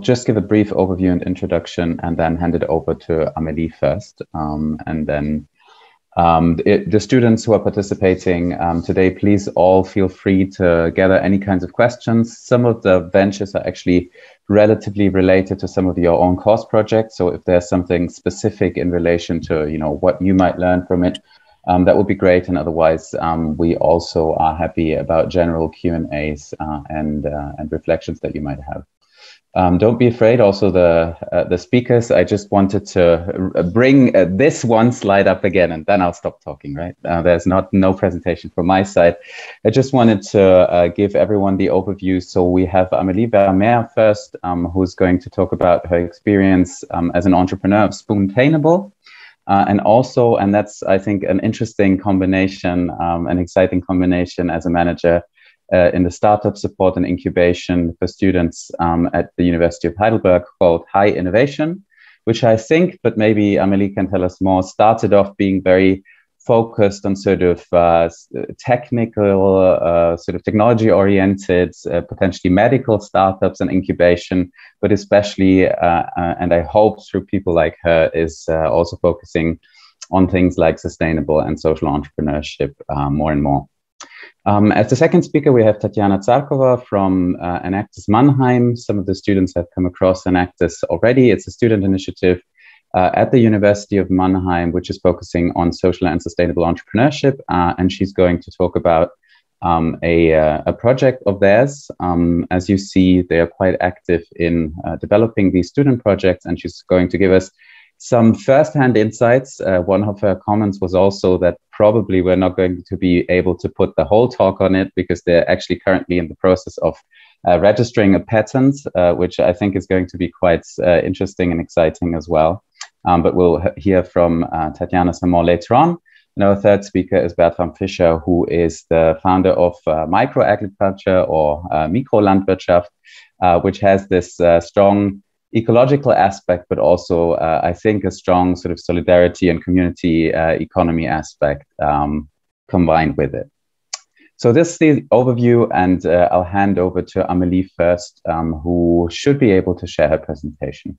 just give a brief overview and introduction and then hand it over to Amelie first. And then the students who are participating today, please all feel free to gather any kinds of questions. Some of the ventures are actually relatively related to some of your own course projects. So if there's something specific in relation to, what you might learn from it, that would be great. And otherwise, we also are happy about general Q&As and reflections that you might have. Don't be afraid. Also, the speakers, I just wanted to bring this one slide up again, and then I'll stop talking, right? There's no presentation from my side. I just wanted to give everyone the overview. So we have Amelie Vermeer first, who's going to talk about her experience as an entrepreneur of Spoontainable. And that's, I think, an interesting combination, an exciting combination as a manager in the startup support and incubation for students at the University of Heidelberg called heiINNOVATION, which I think, but maybe Amelie can tell us more, started off being very focused on sort of technical, sort of technology-oriented, potentially medical startups and incubation, but especially, and I hope through people like her, is also focusing on things like sustainable and social entrepreneurship more and more. As the second speaker, we have Tatiana Tsarkova from Enactus Mannheim. Some of the students have come across Enactus already. It's a student initiative at the University of Mannheim, which is focusing on social and sustainable entrepreneurship. And she's going to talk about a project of theirs. As you see, they are quite active in developing these student projects, and she's going to give us some first-hand insights. One of her comments was also that probably we're not going to be able to put the whole talk on it because they're actually currently in the process of registering a patent, which I think is going to be quite interesting and exciting as well. But we'll hear from Tatiana some more later on. And our third speaker is Bertram Fischer, who is the founder of Microagriculture or Mikrolandwirtschaft, which has this strong ecological aspect, but also, I think, a strong sort of solidarity and community economy aspect combined with it. So this is the overview, and I'll hand over to Amelie first, who should be able to share her presentation.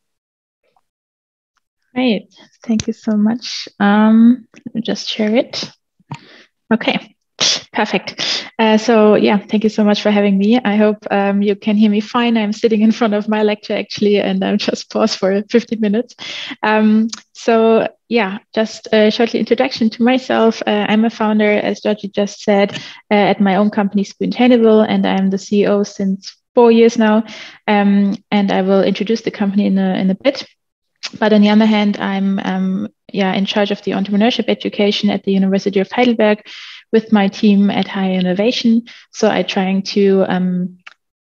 Great, thank you so much. Let me just share it. Okay, perfect. So yeah, thank you so much for having me. I hope you can hear me fine. I'm sitting in front of my lecture actually, and I'm just paused for 15 minutes. So yeah, just a shortly introduction to myself. I'm a founder, as Georgie just said, at my own company Spoontainable, and I'm the CEO since 4 years now. And I will introduce the company in a bit. But on the other hand, I'm in charge of the entrepreneurship education at the University of Heidelberg with my team at heiINNOVATION. So I'm trying to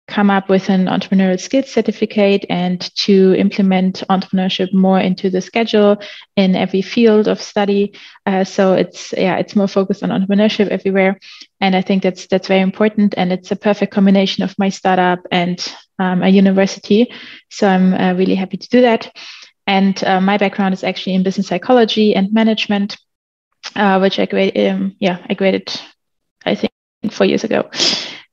come up with an entrepreneurial skills certificate and to implement entrepreneurship more into the schedule in every field of study. So it's more focused on entrepreneurship everywhere. And I think that's very important. And it's a perfect combination of my startup and a university. So I'm really happy to do that. And my background is actually in business psychology and management, which I graded, I think, 4 years ago.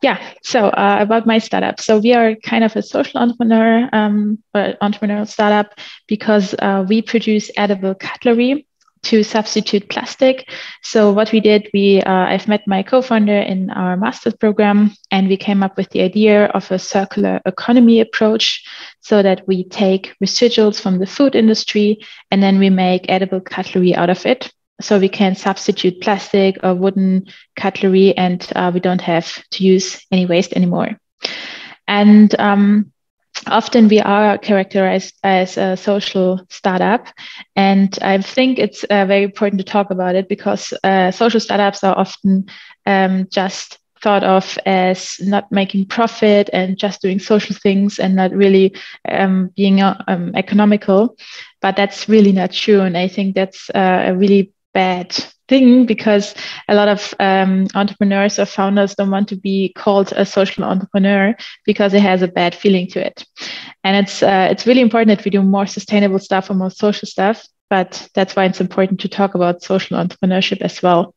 Yeah, so about my startup. So we are kind of a social entrepreneur, entrepreneurial startup, because we produce edible cutlery to substitute plastic. So what we did, I've met my co-founder in our master's program, and we came up with the idea of a circular economy approach, so that we take residuals from the food industry and then we make edible cutlery out of it. So we can substitute plastic or wooden cutlery, and we don't have to use any waste anymore. And often we are characterized as a social startup, and I think it's very important to talk about it, because social startups are often just thought of as not making profit and just doing social things and not really being economical. But that's really not true, and I think that's a really bad thing, because a lot of entrepreneurs or founders don't want to be called a social entrepreneur because it has a bad feeling to it. And it's really important that we do more sustainable stuff or more social stuff, but that's why it's important to talk about social entrepreneurship as well.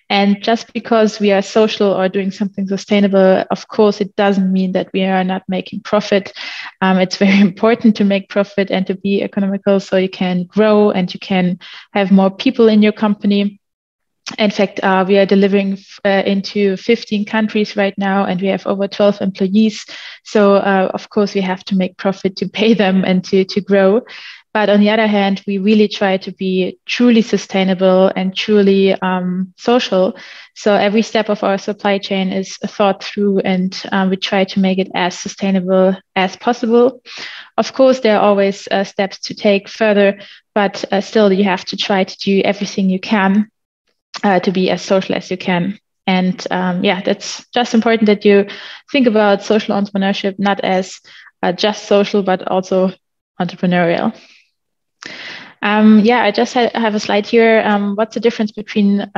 And just because we are social or doing something sustainable, of course, it doesn't mean that we are not making profit. It's very important to make profit and to be economical so you can grow and you can have more people in your company. In fact, we are delivering into 15 countries right now, and we have over 12 employees. So, of course, we have to make profit to pay them and to grow. But on the other hand, we really try to be truly sustainable and truly social. So every step of our supply chain is thought through, and we try to make it as sustainable as possible. Of course, there are always steps to take further, but still you have to try to do everything you can to be as social as you can. And that's just important that you think about social entrepreneurship, not as just social, but also entrepreneurial. I just have a slide here. What's the difference between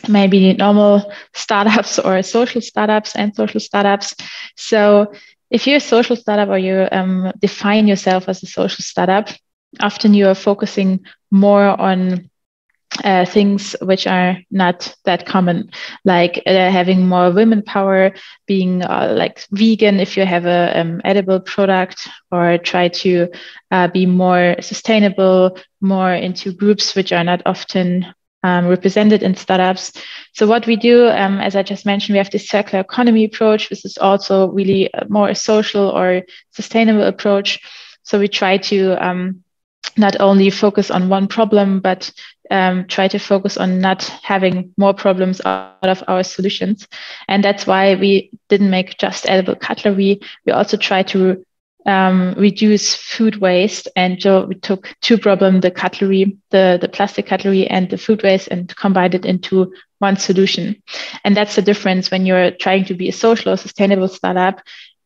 maybe normal startups or social startups and social startups? So if you're a social startup or you define yourself as a social startup, often you are focusing more on things which are not that common, like having more women power, being like vegan if you have a edible product, or try to be more sustainable, more into groups which are not often represented in startups. So what we do, as I just mentioned, we have this circular economy approach. This is also really more a social or sustainable approach. So we try to not only focus on one problem, but try to focus on not having more problems out of our solutions. And that's why we didn't make just edible cutlery. We also try to reduce food waste. And so we took two problems, the cutlery, the plastic cutlery and the food waste, and combined it into one solution. And that's the difference when you're trying to be a social or sustainable startup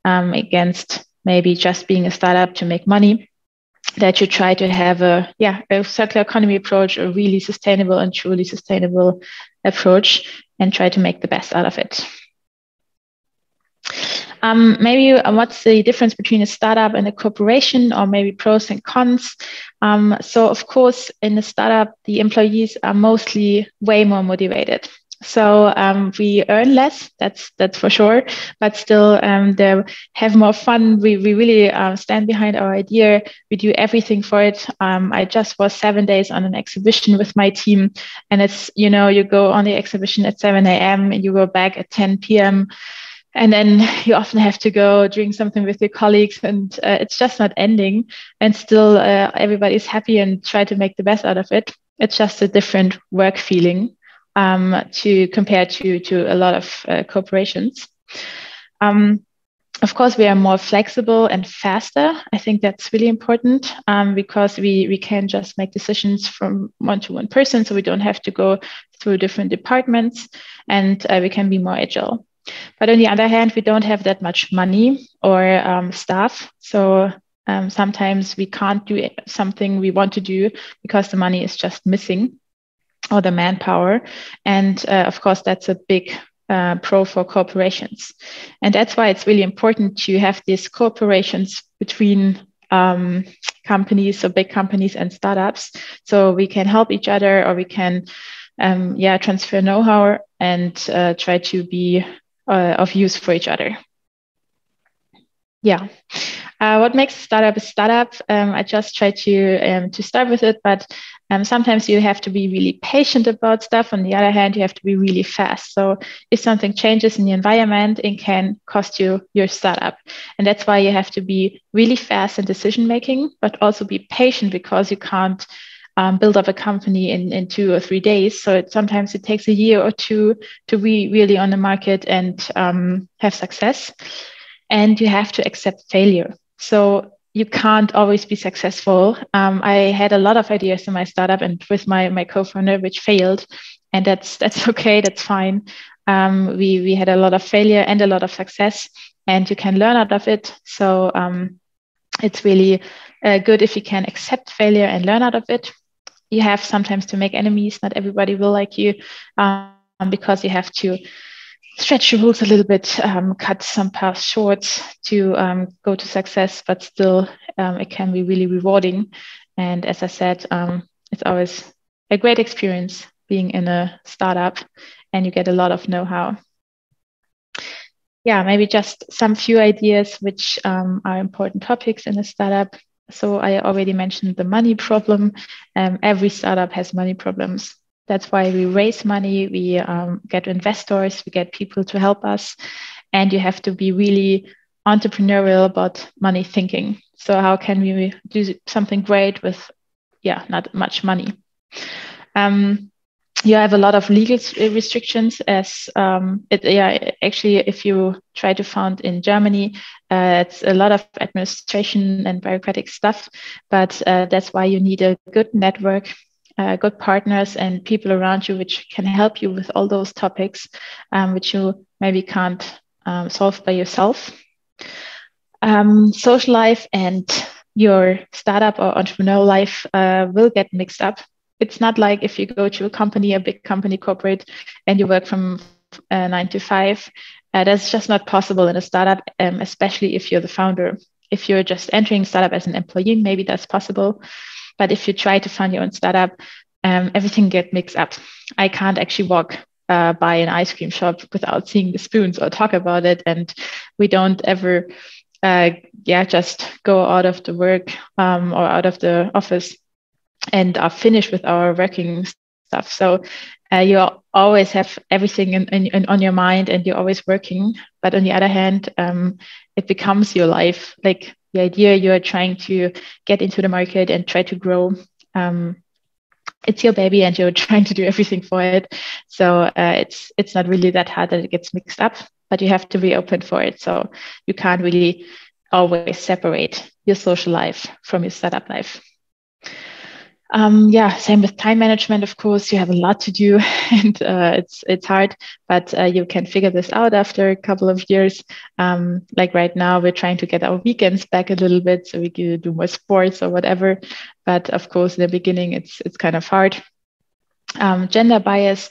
against maybe just being a startup to make money, that you try to have a circular economy approach, a really sustainable and truly sustainable approach, and try to make the best out of it. Maybe what's the difference between a startup and a corporation, or maybe pros and cons? So of course, in a startup, the employees are mostly way more motivated. So we earn less, that's for sure, but still they have more fun. We really stand behind our idea. We do everything for it. I just was 7 days on an exhibition with my team, and it's, you go on the exhibition at 7 a.m. and you go back at 10 p.m. And then you often have to go drink something with your colleagues, and it's just not ending. And still everybody's happy and try to make the best out of it. It's just a different work feeling to compare to a lot of corporations. Of course, we are more flexible and faster. I think that's really important because we can just make decisions from one to one person, so we don't have to go through different departments, and we can be more agile. But on the other hand, we don't have that much money or staff. So sometimes we can't do something we want to do because the money is just missing, or the manpower. And of course, that's a big pro for corporations. And that's why it's really important to have these cooperations between companies, so big companies and startups, so we can help each other, or we can transfer know-how and try to be of use for each other. Yeah. What makes a startup a startup? I just try to start with it, but sometimes you have to be really patient about stuff. On the other hand, you have to be really fast. So if something changes in the environment, it can cost you your startup. And that's why you have to be really fast in decision making, but also be patient, because you can't build up a company in 2 or 3 days. So sometimes it takes a year or two to be really on the market and have success. And you have to accept failure. So you can't always be successful. I had a lot of ideas in my startup and with my co-founder, which failed. And that's okay, that's fine. We had a lot of failure and a lot of success, and you can learn out of it. So it's really good if you can accept failure and learn out of it. You have sometimes to make enemies. Not everybody will like you because you have to stretch the rules a little bit, cut some paths short to go to success, but still it can be really rewarding. And as I said, it's always a great experience being in a startup, and you get a lot of know-how. Yeah, maybe just some few ideas which are important topics in a startup. So I already mentioned the money problem. Every startup has money problems. That's why we raise money, we get investors, we get people to help us, and you have to be really entrepreneurial about money thinking. So how can we do something great with, not much money? You have a lot of legal restrictions as actually, if you try to found in Germany, it's a lot of administration and bureaucratic stuff, but that's why you need a good network, good partners and people around you which can help you with all those topics, which you maybe can't solve by yourself. Social life and your startup or entrepreneurial life will get mixed up. It's not like if you go to a company, a big company, corporate, and you work from 9 to 5. That's just not possible in a startup, especially if you're the founder. If you're just entering startup as an employee, maybe that's possible. But if you try to found your own startup, everything gets mixed up. I can't actually walk by an ice cream shop without seeing the spoons or talk about it. And we don't ever, just go out of the work or out of the office and are finished with our working stuff. So you always have everything on your mind and you're always working. But on the other hand, it becomes your life. Like the idea you're trying to get into the market and try to grow. It's your baby and you're trying to do everything for it. So it's not really that hard that it gets mixed up, but you have to be open for it. So you can't really always separate your social life from your startup life. Same with time management. Of course, you have a lot to do, and it's hard, but you can figure this out after a couple of years. Like right now, we're trying to get our weekends back a little bit, so we can do more sports or whatever. But of course, in the beginning, it's kind of hard. Gender bias.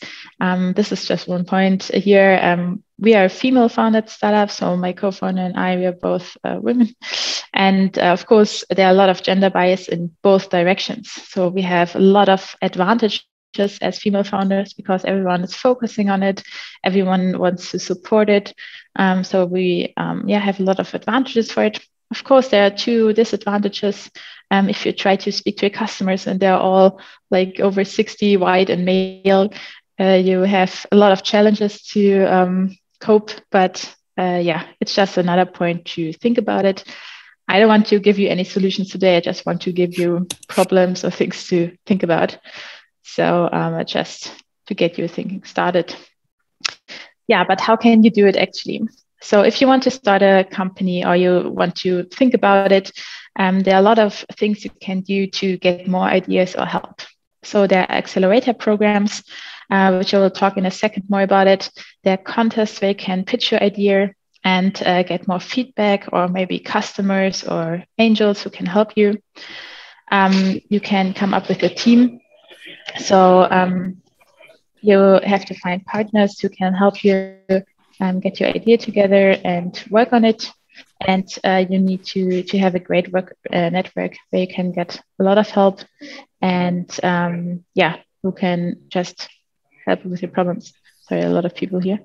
This is just one point here. We are a female-founded startup, so my co-founder and I, we are both women. And of course, there are a lot of gender bias in both directions. So we have a lot of advantages as female founders because everyone is focusing on it. Everyone wants to support it. So we have a lot of advantages for it. Of course, there are two disadvantages. If you try to speak to your customers and they're all like over 60, white and male, you have a lot of challenges to cope. But it's just another point to think about it. I don't want to give you any solutions today. I just want to give you problems or things to think about. So just to get you thinking started. Yeah, but how can you do it actually? So if you want to start a company or you want to think about it, there are a lot of things you can do to get more ideas or help. So there are accelerator programs, which I will talk in a second more about it. There are contests where you can pitch your idea and get more feedback, or maybe customers or angels who can help you. You can come up with a team. So you have to find partners who can help you get your idea together and work on it. And you need to have a great work network where you can get a lot of help and who can just help you with your problems. Sorry, a lot of people here.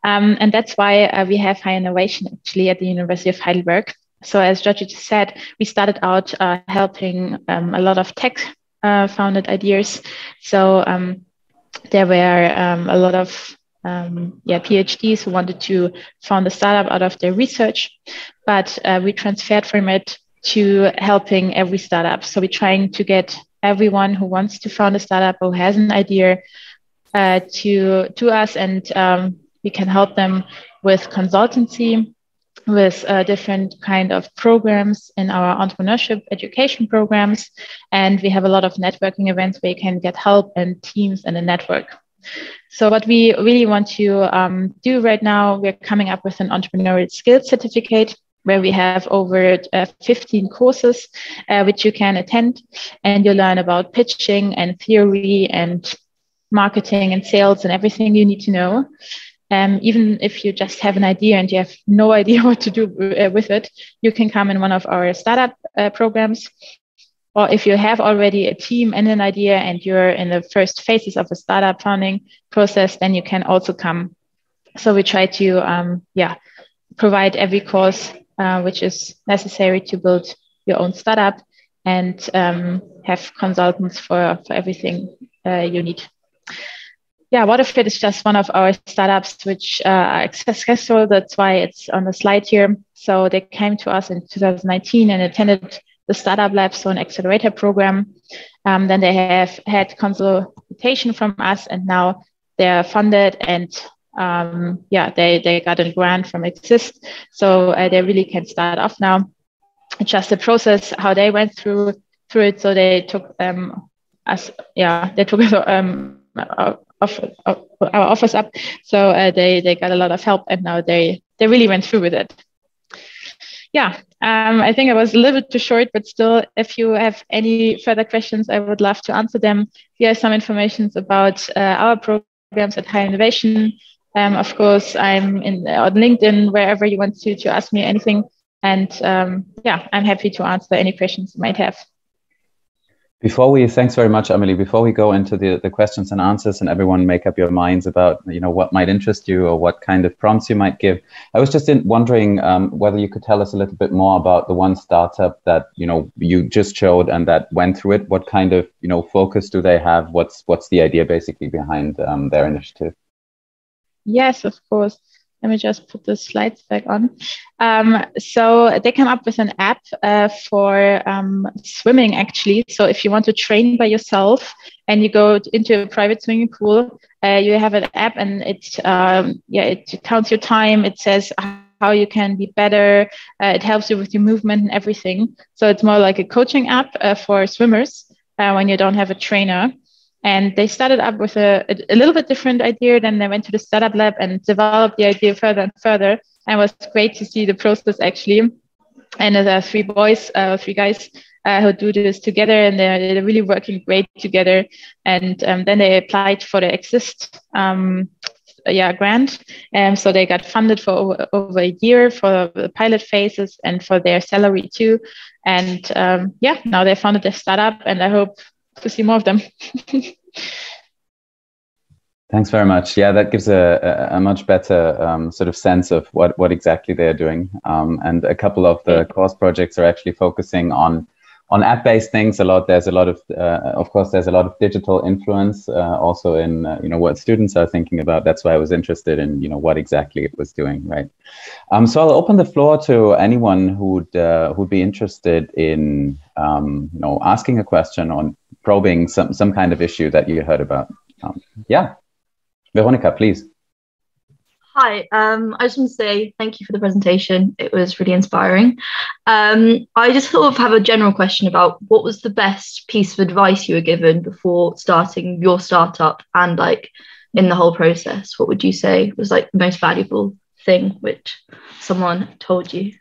And that's why we have heiINNOVATION actually at the University of Heidelberg. So as Georgie just said, we started out helping a lot of tech founded ideas. So there were a lot of PhDs who wanted to found a startup out of their research, but we transferred from it to helping every startup. So we're trying to get everyone who wants to found a startup or has an idea to us, and we can help them with consultancy, with different kind of programs in our entrepreneurship education programs. And we have a lot of networking events where you can get help and teams and a network. So what we really want to do right now, we're coming up with an entrepreneurial skills certificate where we have over 15 courses which you can attend, and you learn about pitching and theory and marketing and sales and everything you need to know. Even if you just have an idea and you have no idea what to do with it, you can come in one of our startup programs. or if you have already a team and an idea and you're in the first phases of a startup founding process, then you can also come. So we try to provide every course which is necessary to build your own startup, and have consultants for everything you need. Yeah, Waterfit is just one of our startups which are successful. That's why it's on the slide here. So they came to us in 2019 and attended the Startup Lab, so an accelerator program. Then they have had consultation from us, and now they're funded, and they got a grant from Exist. So they really can start off now. It's just the process, how they went through it. So they took our offers up. So they got a lot of help, and now they really went through with it. Yeah, I think I was a little bit too short, but still, if you have any further questions, I would love to answer them. Here are some information about our programs at heiINNOVATION. Of course, I'm on LinkedIn, wherever you want to ask me anything. And I'm happy to answer any questions you might have. Thanks very much, Amelie. Before we go into the questions and answers and everyone make up your minds about, what might interest you or what kind of prompts you might give, I was just wondering whether you could tell us a little bit more about the one startup that, you just showed and that went through it. What kind of, focus do they have? What's the idea basically behind their initiative? Yes, of course. Let me just put the slides back on. So they came up with an app for swimming, actually. So if you want to train by yourself and you go into a private swimming pool, you have an app, and it counts your time. It says how you can be better. It helps you with your movement and everything. So it's more like a coaching app for swimmers when you don't have a trainer. And they started up with a little bit different idea. Then they went to the startup lab and developed the idea further and further. And it was great to see the process, actually. And there are three guys who do this together, and they're really working great together. And then they applied for the Exist grant. So they got funded for over a year for the pilot phases and for their salary too. And now they founded their startup, and I hope to see more of them. Thanks very much. Yeah, that gives a much better sort of sense of what exactly they're doing. And a couple of the course projects are actually focusing on app-based things a lot. There's a lot of course, there's a lot of digital influence also in what students are thinking about. That's why I was interested in what exactly it was doing, right? So I'll open the floor to anyone who'd be interested in asking a question on probing some kind of issue that you heard about. Veronica, please. Hi, I just want to say thank you for the presentation. It was really inspiring. I just sort of have a general question about what was the best piece of advice you were given before starting your startup, and like in the whole process, what would you say was like the most valuable thing which someone told you?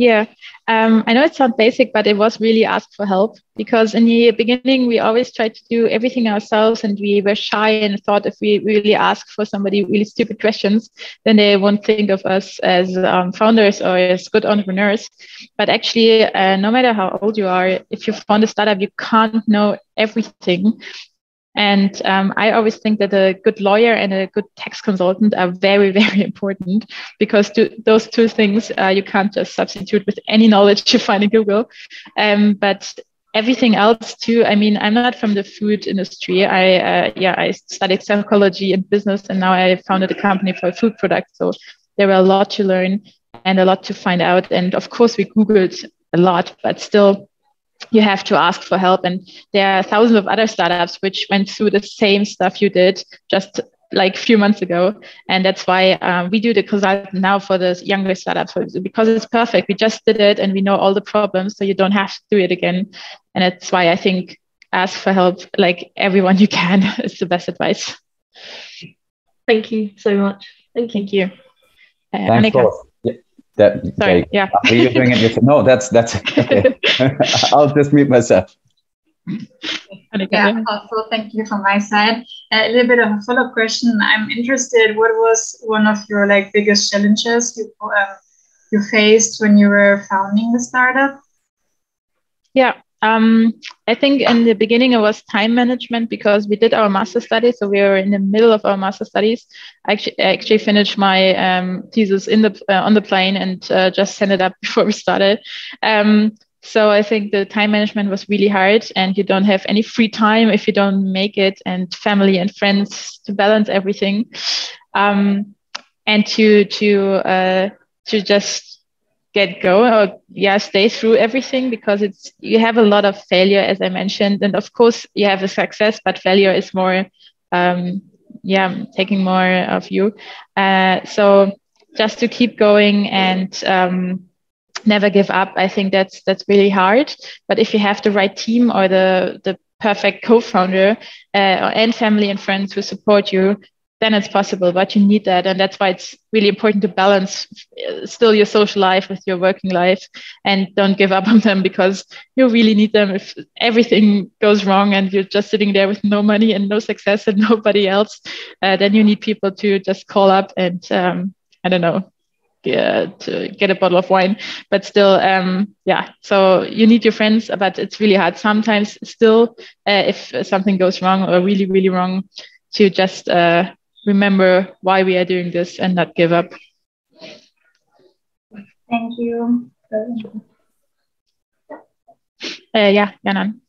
Yeah, I know it sounds basic, but it was really ask for help, because in the beginning, we always tried to do everything ourselves, and we were shy and thought if we really ask for somebody really stupid questions, then they won't think of us as founders or as good entrepreneurs. But actually, no matter how old you are, if you found a startup, you can't know everything. And I always think that a good lawyer and a good tax consultant are very, very important, because those two things you can't just substitute with any knowledge you find in Google. But everything else too. I mean, I'm not from the food industry. I studied psychology and business, and now I founded a company for food products. So there were a lot to learn and a lot to find out. And of course, we Googled a lot, but still, you have to ask for help. And there are thousands of other startups which went through the same stuff you did just like a few months ago. And that's why we do the consultant now for the younger startups, because it's perfect. We just did it and we know all the problems, so you don't have to do it again. And that's why I think ask for help, like everyone you can, is the best advice. Thank you so much. Thank you. Thanks, Annika. Sorry, yeah. Are you doing it yourself? No, that's okay. I'll just mute myself. Yeah, also thank you from my side. A little bit of a follow-up question. I'm interested, what was one of your biggest challenges you faced when you were founding the startup? Yeah, I think in the beginning it was time management because we did our master studies, so we were in the middle of our master studies. I actually finished my thesis in the on the plane and just sent it up before we started. So I think the time management was really hard, and you don't have any free time if you don't make it, and family and friends to balance everything, and to just get going or stay through everything, because you have a lot of failure, as I mentioned, and of course you have a success, but failure is more taking more of you. So just to keep going and never give up. I think that's really hard. But if you have the right team or the perfect co-founder and family and friends who support you, then it's possible. But you need that, and that's why it's really important to balance still your social life with your working life, and don't give up on them, because you really need them. If everything goes wrong and you're just sitting there with no money and no success and nobody else, then you need people to just call up and I don't know, to get a bottle of wine, but still, so you need your friends, but it's really hard sometimes still, if something goes wrong or really, really wrong, to just remember why we are doing this and not give up. Thank you. Janan.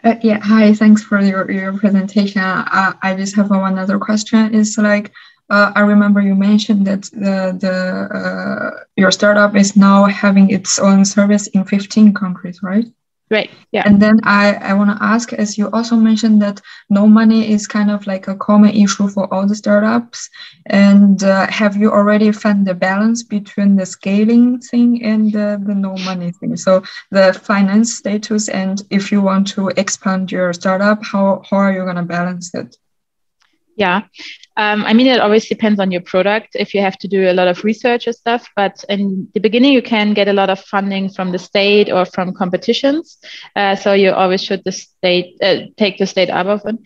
Hi, thanks for your presentation. I just have one other question. Is like, I remember you mentioned that your startup is now having its own service in 15 countries, right? Right. Yeah. And then I want to ask, as you also mentioned that no money is kind of like a common issue for all the startups. And have you already found the balance between the scaling thing and the no money thing? So the finance status, and if you want to expand your startup, how are you going to balance it? Yeah. I mean, it always depends on your product, if you have to do a lot of research or stuff. But in the beginning, you can get a lot of funding from the state or from competitions. So you always should take the state up of it.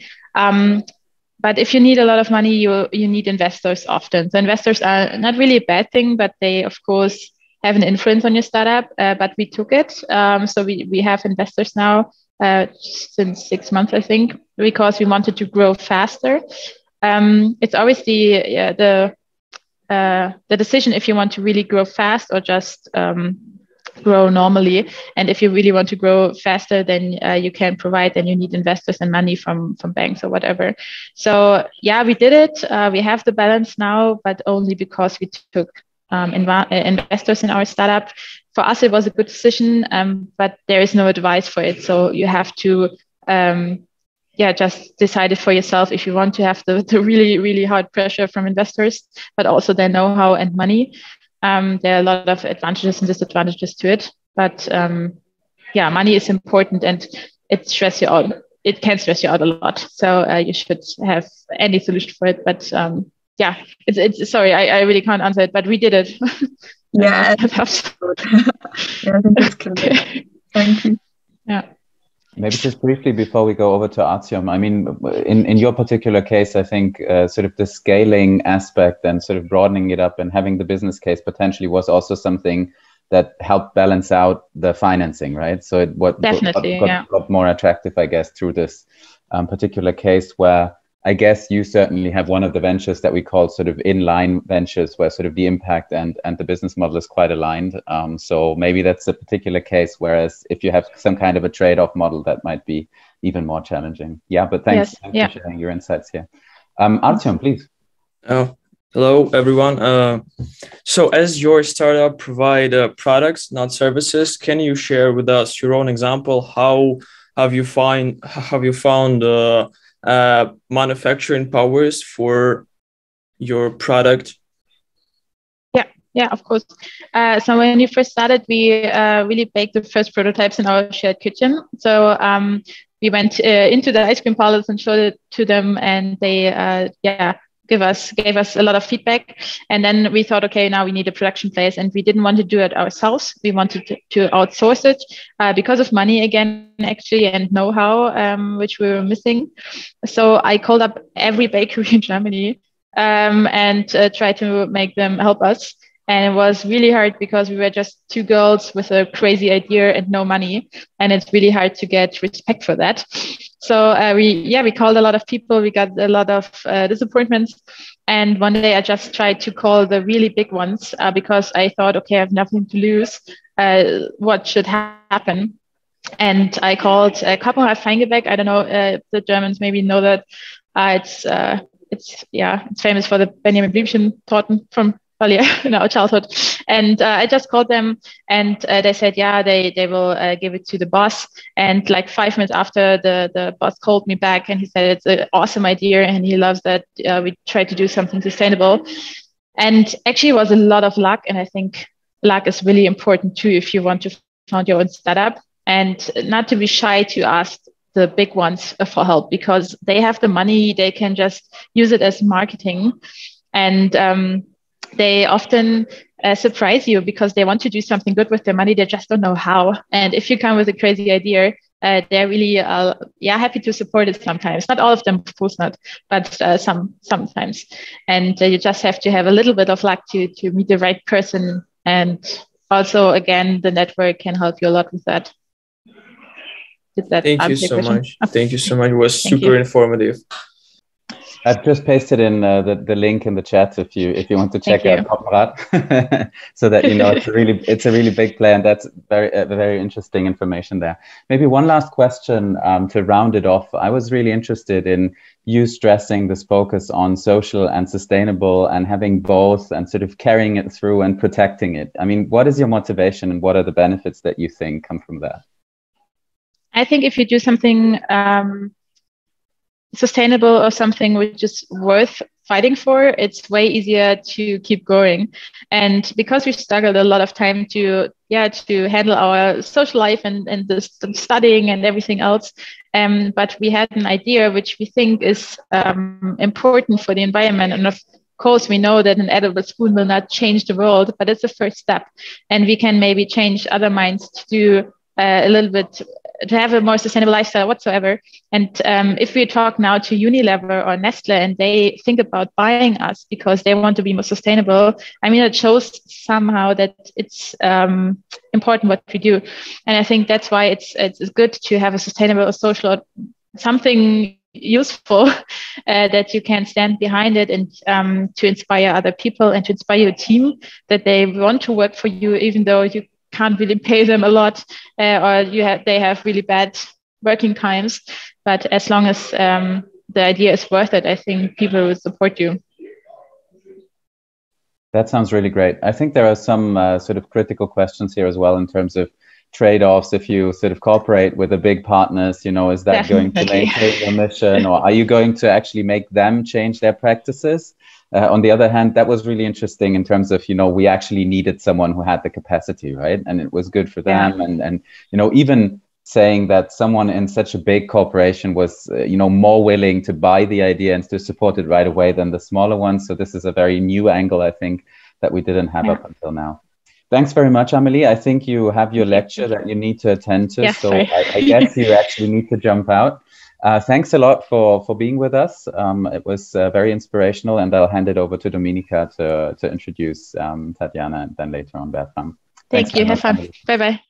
But if you need a lot of money, you need investors often. So investors are not really a bad thing, but they, of course, have an influence on your startup. But we took it. So we have investors now since 6 months, I think, because we wanted to grow faster. It's always the decision if you want to really grow fast or just grow normally. And if you really want to grow faster, then you can provide, and you need investors and money from banks or whatever. So we did it. We have the balance now, but only because we took investors in our startup. For us, it was a good decision, but there is no advice for it. So you have to just decide it for yourself if you want to have the really, really hard pressure from investors, but also their know-how and money. There are a lot of advantages and disadvantages to it. But money is important, and it stress you out. It can stress you out a lot. So you should have any solution for it. But it's sorry, I really can't answer it, but we did it. Yeah, I think it's clear. Okay. Thank you. Yeah. Maybe just briefly before we go over to Artyom, I mean, in your particular case, I think sort of the scaling aspect and sort of broadening it up and having the business case potentially was also something that helped balance out the financing, right? So it got more attractive, I guess, through this particular case, where I guess you certainly have one of the ventures that we call sort of inline ventures, where sort of the impact and the business model is quite aligned. So maybe that's a particular case, whereas if you have some kind of a trade-off model, that might be even more challenging. Yeah, but thanks for sharing your insights here. Artyom, please. Hello, everyone. So as your startup provide products, not services, can you share with us your own example? How have you found manufacturing powers for your product? Yeah, of course. So when you first started, we really baked the first prototypes in our shared kitchen. So we went into the ice cream parlors and showed it to them, and they gave us a lot of feedback. And then we thought, okay, now we need a production place, and we didn't want to do it ourselves. We wanted to outsource it because of money again, actually, and know-how, which we were missing. So I called up every bakery in Germany and tried to make them help us. And it was really hard because we were just two girls with a crazy idea and no money. And it's really hard to get respect for that. So we called a lot of people. We got a lot of disappointments. And one day I just tried to call the really big ones because I thought, okay, I have nothing to lose. What should happen? And I called Heidelberg. I don't know if the Germans maybe know that. It's famous for the Benjamin Blümchen torten from earlier in our childhood. And I just called them, and they said, they will give it to the boss. And like 5 minutes after, the boss called me back, and he said it's an awesome idea, and he loves that we try to do something sustainable. And actually, it was a lot of luck, and I think luck is really important too if you want to found your own startup, and not to be shy to ask the big ones for help, because they have the money. They can just use it as marketing, and they often surprise you because they want to do something good with their money. They just don't know how. And if you come with a crazy idea, they're really happy to support it sometimes. Not all of them, of course not, but sometimes. And you just have to have a little bit of luck to meet the right person. And also, again, the network can help you a lot with that. Thank you so much. Thank you so much. It was super informative. I've just pasted in the link in the chat if you want to check out Coprat, so that you know it's a really big play, and that's very interesting information there. Maybe one last question to round it off. I was really interested in you stressing this focus on social and sustainable, and having both, and sort of carrying it through and protecting it. I mean, what is your motivation, and what are the benefits that you think come from that? I think if you do something sustainable or something which is worth fighting for, it's way easier to keep going. And because we struggled a lot of time to handle our social life and the studying and everything else, but we had an idea which we think is important for the environment. And of course, we know that an edible spoon will not change the world, but it's the first step. And we can maybe change other minds to do a little bit, to have a more sustainable lifestyle whatsoever. And if we talk now to Unilever or Nestle, and they think about buying us because they want to be more sustainable, I mean, it shows somehow that it's important what we do. And I think that's why it's good to have a sustainable or social or something useful that you can stand behind it, and to inspire other people and to inspire your team that they want to work for you, even though you can't really pay them a lot, or they have really bad working times. But as long as the idea is worth it, I think people will support you. That sounds really great. I think there are some sort of critical questions here as well in terms of trade-offs. If you sort of cooperate with the big partners, you know, is that Definitely. Going to maintain your mission, or are you going to actually make them change their practices? On the other hand, that was really interesting in terms of, you know, we actually needed someone who had the capacity, right? And it was good for them. Yeah. And you know, even saying that someone in such a big corporation was, you know, more willing to buy the idea and to support it right away than the smaller ones. So this is a very new angle, I think, that we didn't have up until now. Thanks very much, Amelie. I think you have your lecture that you need to attend to. Yeah, so I guess you actually need to jump out. Thanks a lot for being with us. It was very inspirational, and I'll hand it over to Dominika to introduce Tatjana, and then later on Bertram. Thank you. Have fun. Bye-bye.